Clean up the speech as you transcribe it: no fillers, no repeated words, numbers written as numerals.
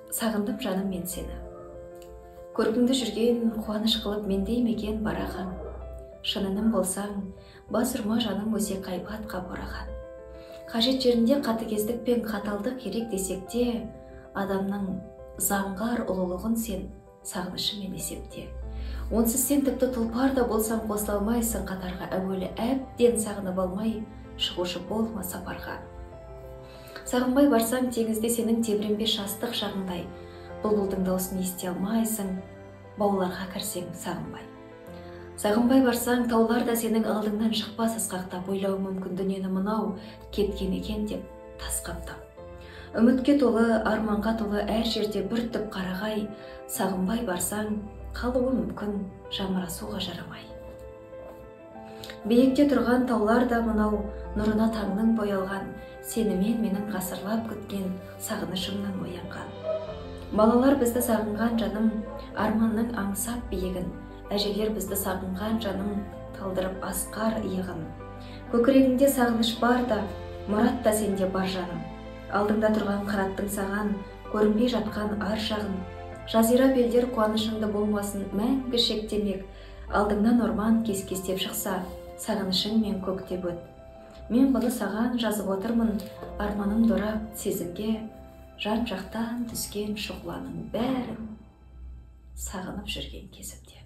Сағындым жаным мен сені. Көркіңді жүрген қуаныш қылып мендей мекен бараған. Шынының болсаң, бас ұрма жаным өсе қайбатқа бораған. Қажет жерінде қатыгездік пен қаталдық керек десек те, адамның заңғар ұлылығын сен сағынышымен есепте. Онсыз сен тіпті тұлпар да болсаң қосыла алмайсың қатарға. Әуелі әбден сағынып алмай, шығушы болма сапарға. Сағынбай барсаң теңізде сенің тебіренбес жастық шағыңдай, бұлбұлдың даусын ести алмайсың, бауларға кірсең сағынбай. Сағынбай барсаң таулар да сенің алдыңнан шықпас асқақтап, ойлау мүмкін дүниені мынау кеткен екен деп тас қаптап. Үмітке толы, арманға толы әр жерде бір түп қарағай, сағынбай барсаң қалуы мүмкін жамырасуға жарамай. Биікте тұрған таулар да мынау нұрына таңның боялған, сенімен менің ғасырлап күткен сағынышымнан оянған. Балалар бізді сағынған жаным, арманның аңсап биігін, әжелер бізді сағынған жаным, талдырып асқар иығын. Көкірегіңде сағыныш бар да, мұрат та сенде бар жаным. Алдыңда тұрған қыраттың саған, көрінбей жатқан ар жағын. Жазира белдер қуанышыңды болмасын мәңгі шектемек, алдыңнан орман кес-кестеп шықса, сағынышың мен көктеп өт. Мен бұны саған жазып отырмын, арманым дұрап сезімге, жан жақтан түскен шұғланың бәрін сағынып жүрген кезімде.